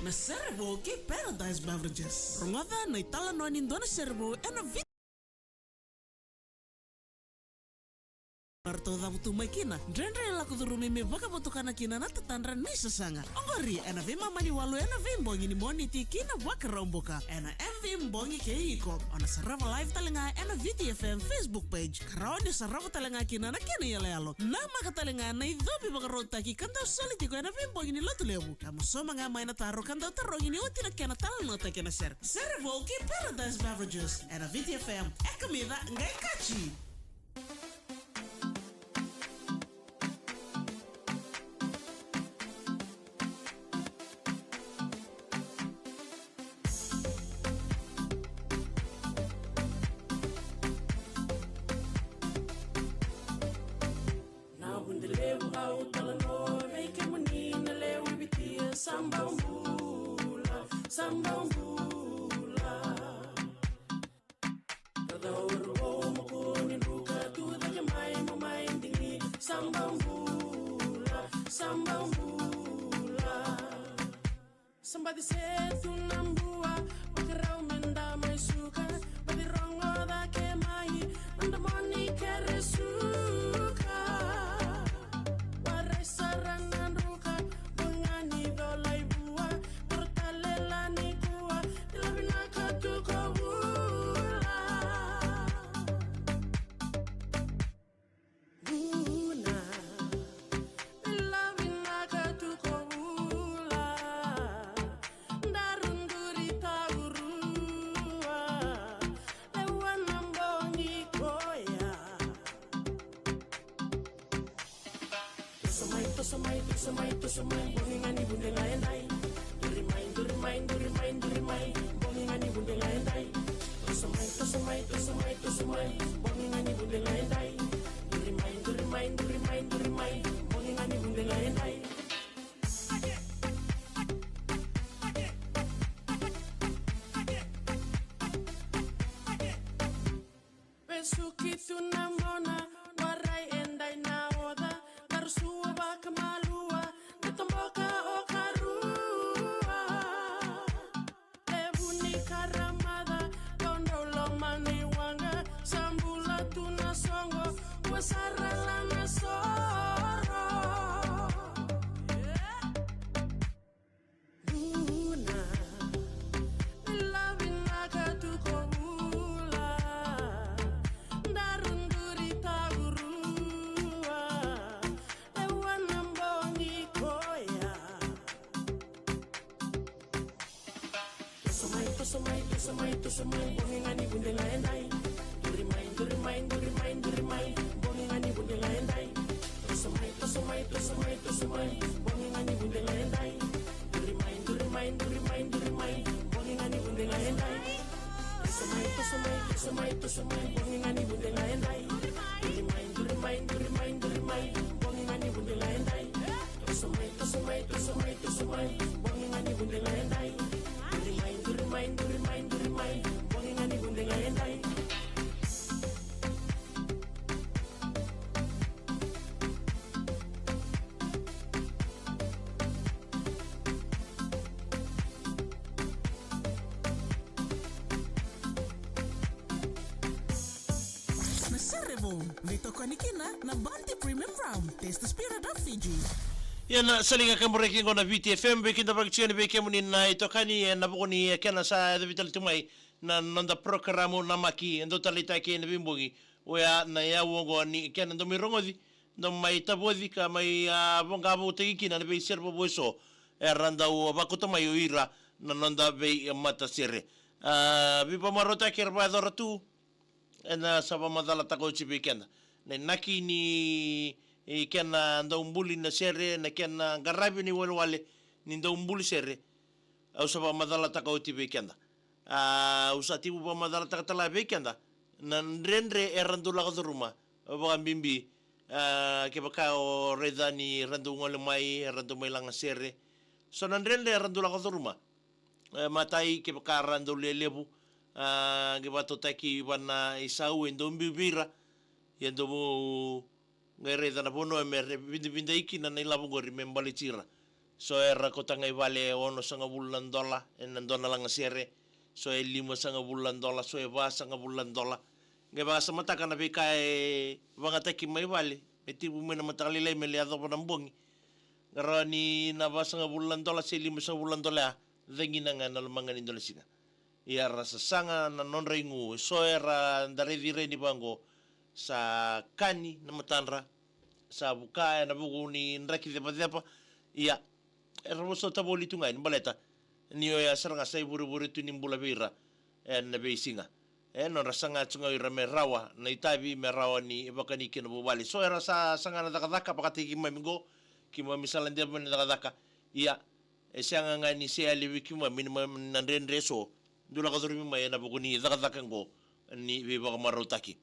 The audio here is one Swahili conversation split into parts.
na Servo ke Paradise Beverages. Rungada na itala no nindona Servo ena Arto da butu makina, drendre la kudurumi me baka botukana kina na tatandra ni sasanga. Ongori ena vima mani walu ena vimbongi ni moni ti kina waka romboka. Ena MV mbongi ke iko. Ona sarava live talenga ena VTFM Facebook page. Karaoni sarava talenga kina na kena yale alo. Na maka talenga na idhobi baka rota ki kanta solitiko ena vimbongi ni lotu lewu. Kama soma nga maina taro kanta tarongi ni utina kena talanota kena ser. Servo ke Paradise Beverages. Ena VTFM. Eka mida ngai kachi. Somebody said to Nambua, Wakarao Menda my suka, but the wrong other came I, and the money carry suka. Warasaran and Ruka, Bungani Dolai Bua, Portalela Nikua, Ilavinaka to Kawula. Buna, Ilavinaka to Kawula. Tusumay, bongingani bundela endai. Do remind, bongingani bundela endai. Tusumay, bongingani bundela endai. Do remind, bongingani bundela endai. Besuki tunamona, warai endai na oda, narusua bakamalua. Tomboka okarua Ebuni karamada Dondo lomani wanga Sambula tuna songo Wasara lana soro Buna Nilavinaga tukobula Darunduri tagurua Ewanambongi Tusumay, bongingani bundela endai. Do remind, bongingani bundela endai. Tusumay, bongingani bundela endai. Do remind, bongingani bundela endai. Tusumay, bongingani bundela endai. Do remind, bongingani bundela endai. Tusumay, bongingani bundela endai. Do remind, bongingani bundela endai. Na Servo, vitokonikina na Bounty Premium Rum. Taste the spirit of Fiji. Yan salinga kamureki ngona VTFM bekinda bagchiani bekemuni na itokani na bukoni kana sa vital tumai na nanda programo na maki ndo talita ke na bimbogi oya na ya wongo ni kana ndo mirongodi ndo mai tabodi ka mai bonga bo teki na be servo boso randa o bakuto mai uira na nanda be mata sere bipa marota kerba doratu na saba madala tako chibekenda na naki ni kena nda umbuli na sere na kena garabi ni wale ni nda umbuli sere au saba madala taka oti bekenda usati uba madala taka tala bekenda na ndrendre erandula ka rumah baka bimbi ke baka o redani randu ngole mai randu mai langa sere so na ndrendre erandula ka rumah matai ke baka randu lelebu ke bato taki wana isau endo mbibira yendo mo ngere dana bono me binda iki na nila bongo remember tira so era ko tangai vale ono sanga bulan dola en dona langa sere so e 5 sanga bulan dola so e va sanga bulan dola nge ba sa mata kana be kai vanga taki mai vale meti bu mena mata lele mele ado pa nambongi garani na va sanga bulan dola se 5 sanga bulan dola dengina ngana mangani Indonesia ia rasa sanga na non ringu so era dari dire ni bango sa kani na matanra sa buka na buku ni nraki depa ia Ermoso taboli tungai baleta ni o ya seranga sai buru-buru tu nimbula bira na beisinga no rasanga tsunga ira me rawa na itabi me rawa ni bakani kina bubali so era sanga na dakadaka pakati ki mamingo ki misalan dia men dakadaka ia sianga ngani se ali wiki minimum nandendre so dula ka dormi mai na bukuni dakadaka ngo ni be baka marutaki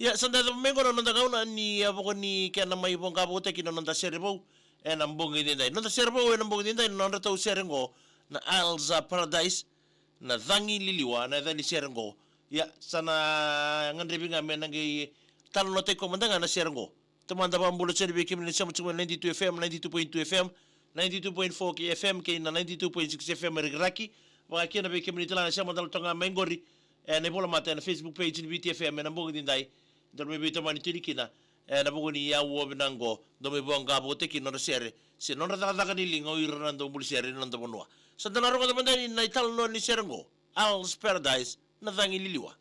ia sanda mengo no ndakauna ni abukuni kana mai bonga bote ki no nda serbo ambongi dindai nonta serbo ambongi dindai nonta tau serengo na Alza Paradise na dhangi liliwa na dhani serengo ya sana ngandrebi ngame nangi talo note komandanga na serengo temanda pambulo seri beki mini sama cuma 92 FM 92.2 FM 92.4 ki FM ki na 92.6 FM rigiraki waka na beki mini tala na sama talo tonga mengori ne bola mata na Facebook page ni BTFM na ambongi dindai dorme bito mani tirikina na buguni ya wo binango do me bonga bote ki no sere se non rada ni lingo irando bul sere non do bonwa sa dana ro ko bandani na ital no ni serengo Al's Paradise na dangi liliwa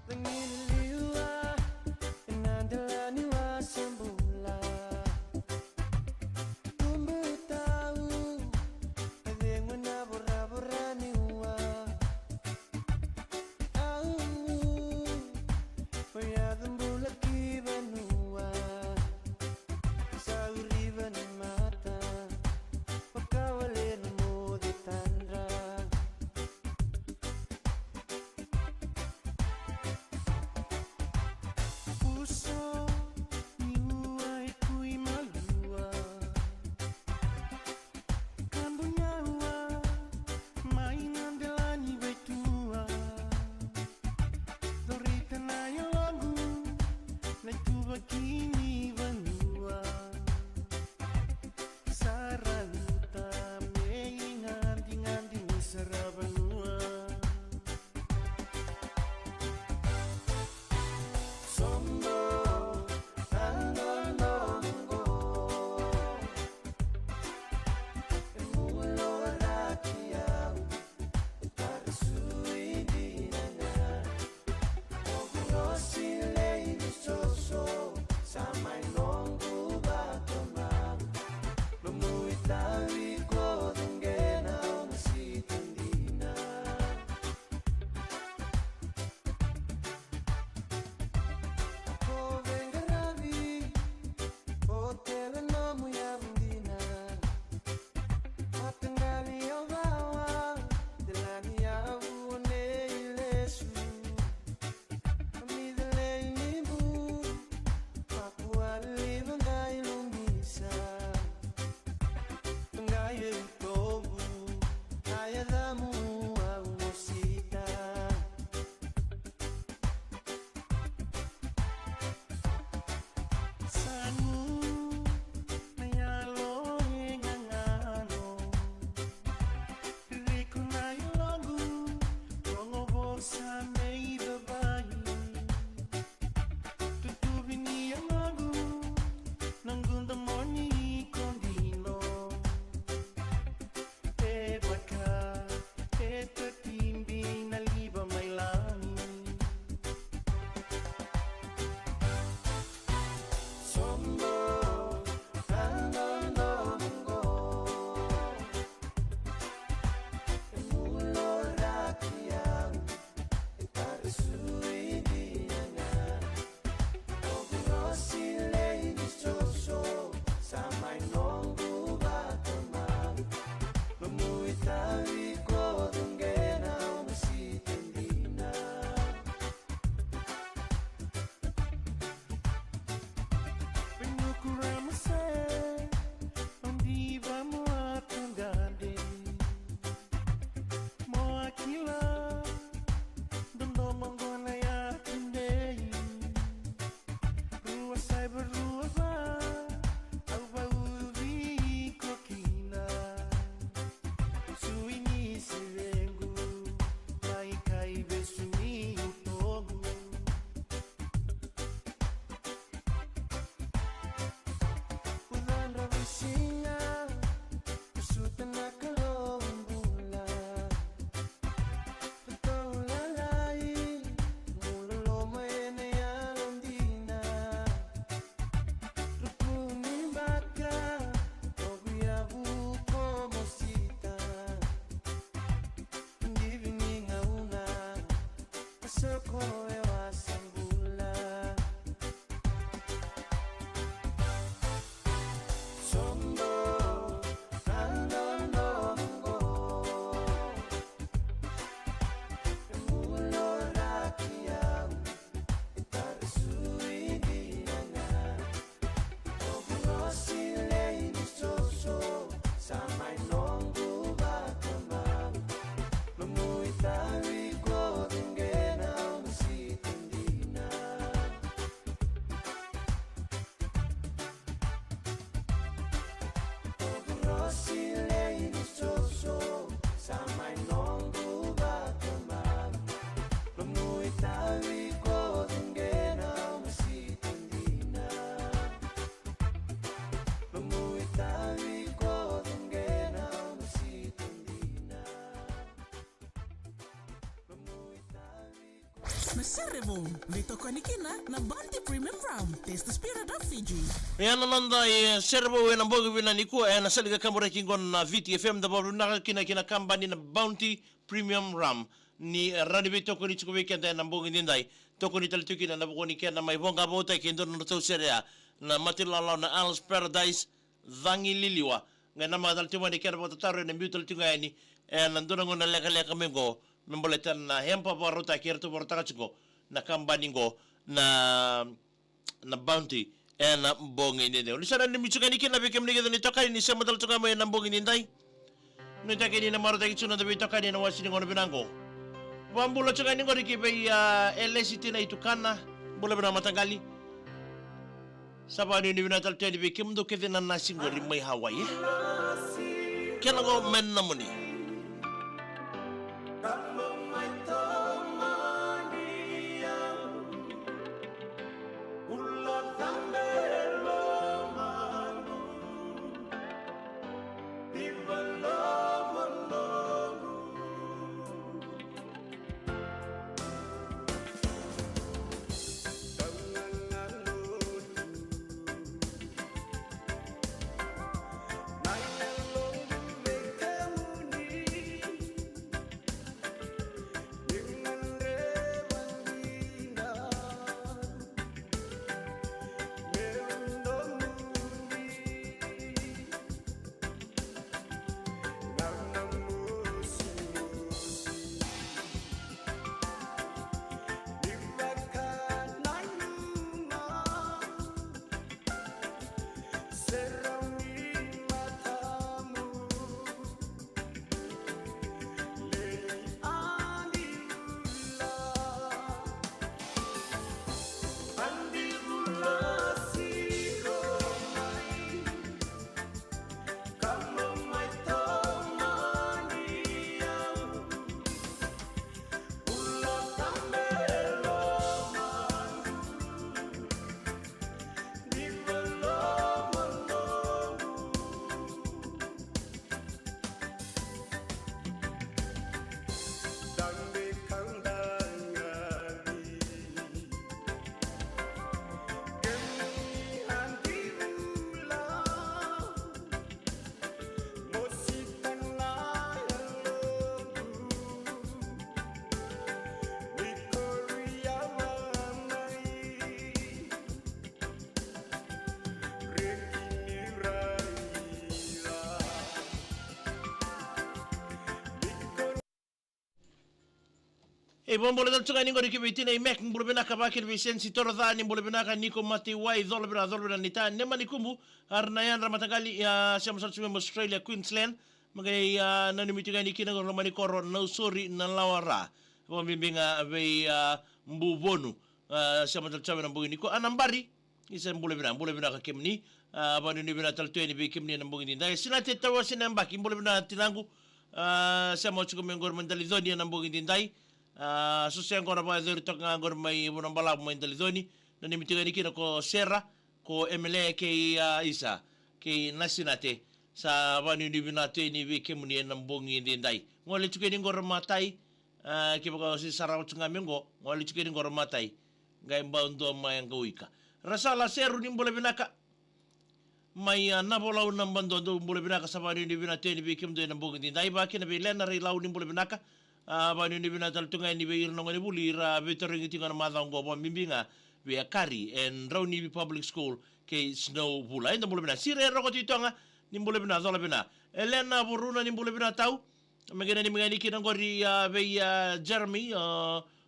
Nangililiwa, inandalaniwa sa mula na Cerebral. Vitokonikina na Bounty Premium Rum. Taste the spirit of Fiji. Yana nanda servo na mbogi vina niku na saliga kambore kingon na VTFM da babu na kina kambani na Bounty Premium Rum ni rani vitoko ni chukwe kenda na mbogi ndai toko ni talituki na bokoni kenda mai bonga bota kendo no to seria na matilala na Alice Paradise dhangi liliwa ngana madal tuma ni kenda bota taro na mutual tunga ni na ndona ngona leka mengo memboletan na hempa barota kerto borta kachiko na kambani ngo na Bounty na mbongi ninde ulisana ni michukani kina beke mnige ni toka ni sema dal toka mai na mbongi ndai no take ni na marota kichuna da bitoka ni na wasini ngono binango wambulo chukani ngori kibe ya LST na itukana bula bina matangali sabani ni bina tal tedi beke mndo keve na nasi ngori mai Hawaii kena ngo men namuni bombole dal tsunga ningo rikibe itina imek mbule benaka bakir Vicenzi Torodhani mbule benaka Niko Matiwai dholbena nita nema nikumbu arnayan ramatagali ya siya masalsume Australia Queensland magay nani mitigani kina romani koro no sorry na lawara bimbinga be mbubonu siya masalsume na mbugi niko anambari isa mbule benaka kemni bani ni bena taltueni be kemni na mbugi ndai sinate tawasi na mbaki mbule benaka tinangu siya masalsume ngor mandalizoni na mbugi ndai susia ngora ba zero toka ngor mai bonambala mai dalidoni na nimitiga nikina ko Serra ko MLA ke isa ke nasinate sa bani ni binate ni we ke muni na mbongi ndai ngole tukeni ngor matai ke ba si sarau tunga mengo ngole tukeni ngor matai ngai mbando mai ngawika rasala seru ni mbole binaka mai na bola na mbando do mbole binaka sa bani ni binate ni we ke muni na mbongi ndai ba ke na be lena ri lau ni mbole binaka bani ni bina tal tunga ni be irno ngani bulira veteringi tinga na madhango bo mimbinga be akari and Rauni Public School ke snow bula inda bula bina sire roko titonga ni bula bina zola bina Elena buruna ni bula bina tau megena ni mengani kina ngori be Jeremy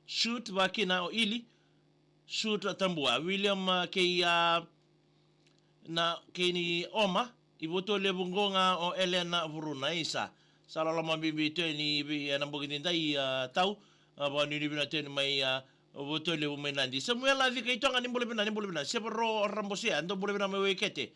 shoot wakina o ili shoot tambua William ke na ke ni oma ivoto le bungonga o Elena buruna isa salala mabimbi teni bi na mbogi ndai tau ba ni bina teni mai botole o menandi Samuel avi kai tonga ni bole bina sepro rambosia ando bole bina me wekete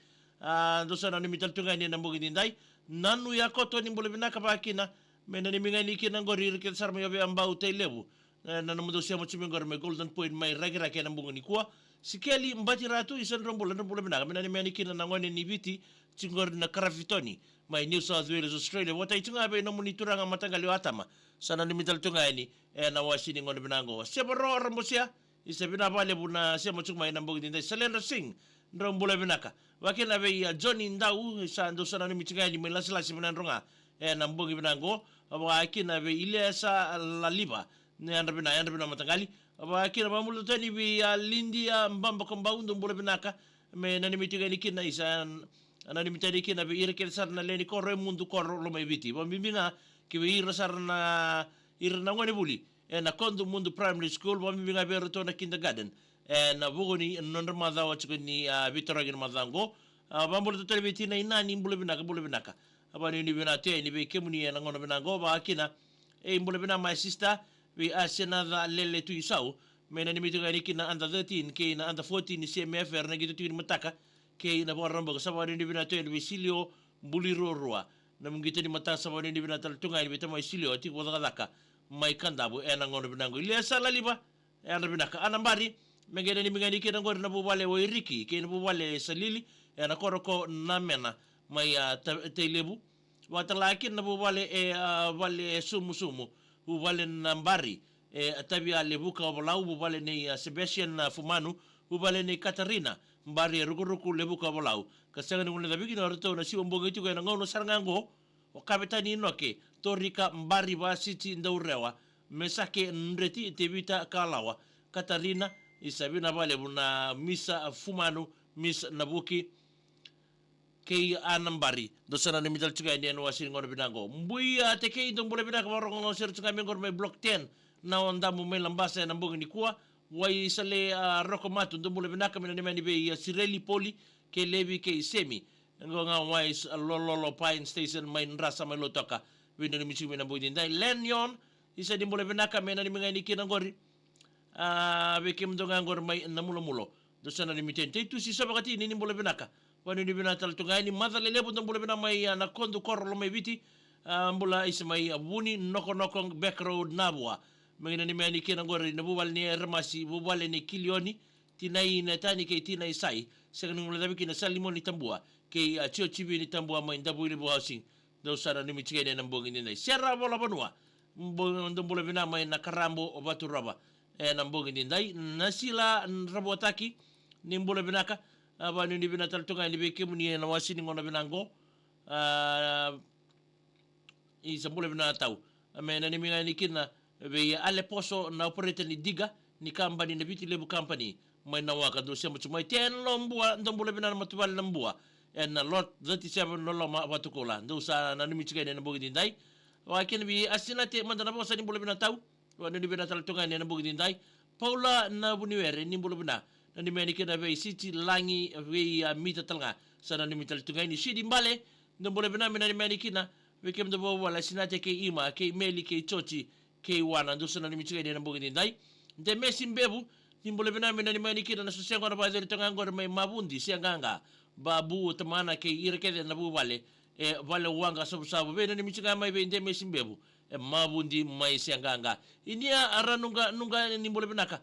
ndo sana ni mital tunga ni na mbogi ndai nanu ya koto ni bole bina kapakina mena ni mingani kina ngori riket sarma yobe ambau telebu na namudo sia mo chimengor me golden point mai ragira ke na mbogi ni kwa sikeli mbati ratu isan bole bina mena ni meni kina na ngone ni biti chingor na Karavitoni mai New South Wales Australia wata itunga be no monitoranga matangali watama sana nimital tungaini na wasini ngono binango sebaro rambosia isa binabale buna semo chukmai nambo dinda Salendra Singh ndombula binaka wakina be Johnny Ndau sa ndo sana nimitingaini melaslas binandronga nambo binango wakina be Ilesa Laliba ne andabina matangali wakina bamulu tani bi Lindia Mbamba Kombau ndombula binaka me nanimitingaini kina isa ananimitani kina be irkel sarna leni korre mundu korro lo mai viti bambinga kiwe ira sarna irna ngone buli na kondo mundu primary school bambinga be rotona kindergarten na bugoni nonder madha wachukuni vitoragin madhango bambul to televiti na inani mbule binaka abani ni binate ni be kemuni na ngono binango ba akina mbule bina my sister we asena the lele tu isau mena ni mitiga ni kina under 13 ke na under 14 ni CMF na gitu tu mataka ke na boramba sabani ni binate ni Silio Bulirorua na mungito ni mata sabani ni binata tunga ni bitama Silio ti kodaka mai kandabu na ngono binango ile sala liba na binaka anambari mengene ni mingani kina ngor na bubale wo iriki ke na bubale salili na koroko na mena mai telebu watalaki na bubale vale sumu bubale nambari tabia lebuka bolau bubale ni Sebastian Fumanu bubale ni Katarina mbari rukuruku lebuka bolau kasanga ni ngone bigi no reto na si omboga itu na ngono sarangango o kapitani noke torika mbari ba siti ndaurewa mesake ndreti tebita kalawa Katarina isabina vale buna misa Fumanu miss nabuki kei anambari dosana ni mital chuka ni wasin ngono binango mbuya te kei ndo mbole binaka barongo no sir chuka mengor me block 10 na onda mu melambasa na mbongi ni kuwa wai sale rokomatu ndo mbole binaka mina ni be Sireli Poli ke levi ke semi ngonga wai lololo pine station main rasa mai lotoka windo ni michu mina mbongi ndai lenyon isa di mbole binaka mina ni mengani kina ngori beke mdonga ngor mai na mulo dosana ni mitente tu si sabakati ni mbole binaka wani ni binata tungai ni madhale lebo ndo mbole bina mai na kondo korlo mai viti mbula isa mai abuni noko back road nabwa mengina ni meni kina ngori na bubal ni remasi bubal ni kilioni tinai na tani ke tinai sai sekanu ngula dabi kina salimo ni tambua ke chio chibi ni tambua mai ndabu ile housing dosana ni michigene na mbongi ni sera bola bonwa ndo mbole bina mai na karambo obatu raba na mbongi ni ndai nasila rabotaki ni mbole binaka abani ni binatal tunga ni beke muni na wasini ngona binango isambule binatau amena ni minga ni kina be ale poso na operator ni diga ni company na biti lebu company mai na waka do sema chumai ten lombua ndombule binana matubal lombua en lot 37 no loma watukola ndo sa na ni michigene na bogi dindai wa ken bi asinate mandana posa ni mbule binatau wa ni binatal tunga ni na bogi dindai Paula na buniwere ni mbule bina na ni meni kena vei siti langi vei mita talanga sana ni mita tungai ni shidi mbale ndo mbole bina ni meni kina veke mdo bo wala sinate ke ima ke meli ke chochi ke wana ndo sana ni mita ni nambogi ndai nde mesi mbebu ni mbole bina ni meni kina na susengo na bazeli tunga ngor mai mabundi sianganga babu tamana ke ireke na bu wale wale wanga sabu vena ni mita mai vei nde mesi mbebu mabundi mai sianganga inia aranunga ni mbole binaka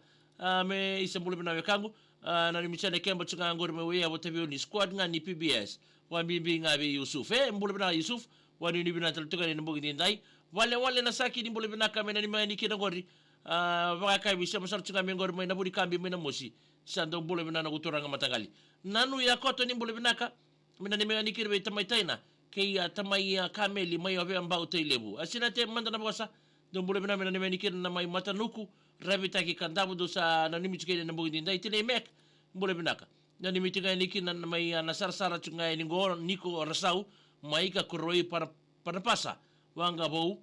me isa mbole bina kangu na ni michane kembo chunga ngor me weya botabio ni squad nga ni PBS wa bibi nga be Yusuf mbole bina Yusuf wani ni bina taltuga ni mbogi ndai wale na saki ni mbole bina kamena ni mani kina ngori baka kai bisa masar chunga me ngor me na budi kambi me na mosi sando mbole bina na guturanga matangali nanu ya koto ni mbole bina ka mina ni mani kirbe tamai taina ke ya tamai kameli mai ove ambao teilebu asina te manda na bosa do mbole bina mina ni mani kirna na mai matanuku rabita ki kandabu do sa na nimi chikene na mbogi ndai tine mek mbole binaka na nimi tika niki na mai na sarsara chunga ni go niko rasau mai ka kuroi para pasa wanga bou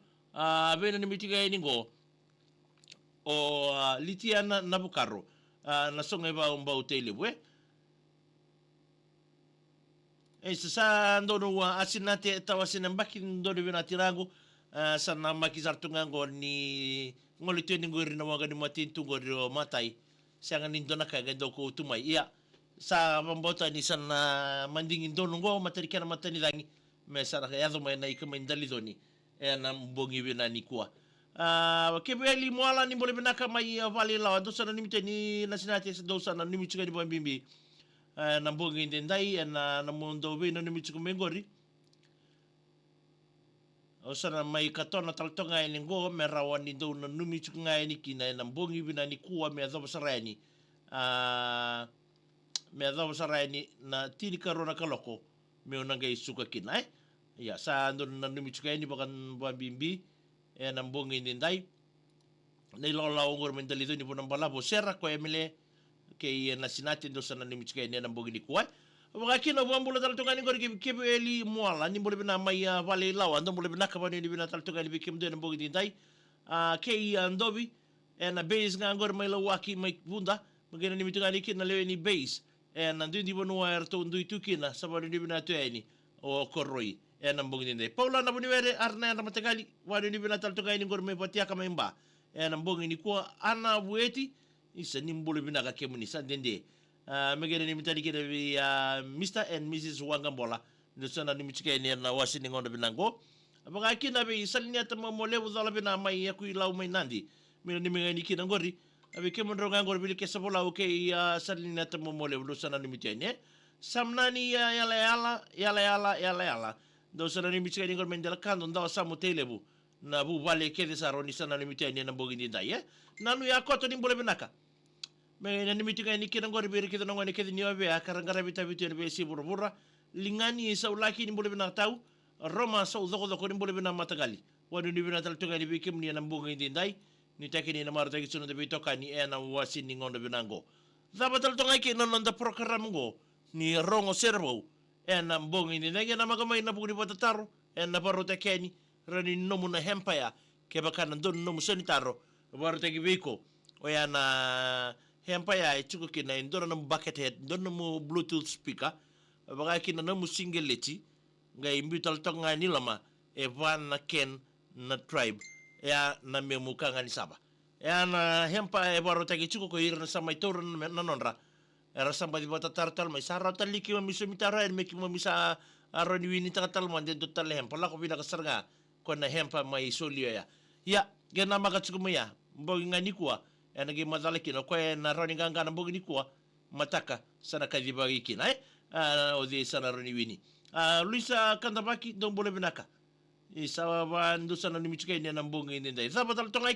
bena nimi tika ni go o litiana na bukaro na songa ba mbau tele we sa ndono asinate tawasina mbaki ndono bina tirangu sana makizar tungango ni ngolito ni ngori na waga ni matin tungori o matai siang ni dona ka gendo ko tumai iya sa mambota ni sana mandingin dono ngo matari kana matani dangi me sara ka yado mai na ikama indali doni na mbongi bina ni kwa kebeli mwala ni mbole binaka mai vali lawa do sana ni miteni na sinati do sana ni michiga ni bambimbi na mbongi ndai na mundo bino ni michiga mengori o sana mai katona taltonga e ngo me rawa ni do na numi tsuka ni kina na bongi bina ni kuwa me adho sarani me adho sarani na tiri karona kaloko me onanga isuka kina ya sa ando na numi tsuka ni bakan bimbi e na bongi ni ndai nei lola ongor mentali do ni bona balabo serra ko emile ke na sinati do sana numi tsuka ni na bongi ni kuwa Wakina wambula taltonga ni ngor kibu eli muala ni boleh bina mai vale lawa ando boleh bina kabani ni bina taltonga ni bikim do na bogi dindai ke andobi na base nga ngor mai lawaki mai bunda magena ni mitunga ni kina lewe ni base na ndu di bonu air to ndu itu kina sabani ni bina tueni o koroi na bogi dindai paula na buni were arna na matagali wadi ni bina taltonga ni ngor mai patia kama imba na bogi ni kwa ana bueti isa ni boleh bina ka kemuni sandende megere ni mitari kira bi Mr. and Mrs. Wangambola no sana ni michike ni na wasini ngondo binango abaga kina bi salni atama mole uzala bina mai yaku ilau mai nandi mina ni mengani kina ngori abi ke mondro ngor bi ke sabola oke salni atama mole no sana ni mitene samnani yala do sana ni michike ngor mendela kando ndo samu telebu na bu vale ke de saroni sana ni mitene na bogi ni dai nanu ya koto ni bole binaka me nani mitinga ni kina ngor beri kita nongoni kedi nyobe akarangara bita bitu be si burubura lingani sa ulaki ni boleh bina tau Roma sa udoko doko ni boleh bina matagali wadu ni bina tal tunga ni bikim ni nambunga indi ndai ni takini na marta ki sunu de bitoka ni na wasi ni ngondo binango zaba tal tunga ki non da program go ni rongo servo na mbunga indi ndai na magamai na bugni batataru na parota keni rani nomu na hempaya ke bakana don nomu sanitaro barota ki biko na hempa ya chuko kina indora na bucket head ndona mo bluetooth speaker baga kina na mu single leti nga imbital tonga ni lama e van na ken na tribe ya na memu kanga ni saba ya na hempa e baro tagi chuko ko irna sama itor na nonra era samba di bota tartal mai sara taliki mo miso mitara en meki mo misa aroni wini tatal mo den total hempa la ko bina kasarga ko na hempa mai solio ya gena maga chuko ya mbogi ngani kuwa nagi madala kino ko na roni ganga na bogi kwa mataka sana kazi bagi kina odi sana roni wini Luisa kandabaki don bole binaka isawa ba ndo sana ni michuka ni na mbongi ni ndai sabatal tonga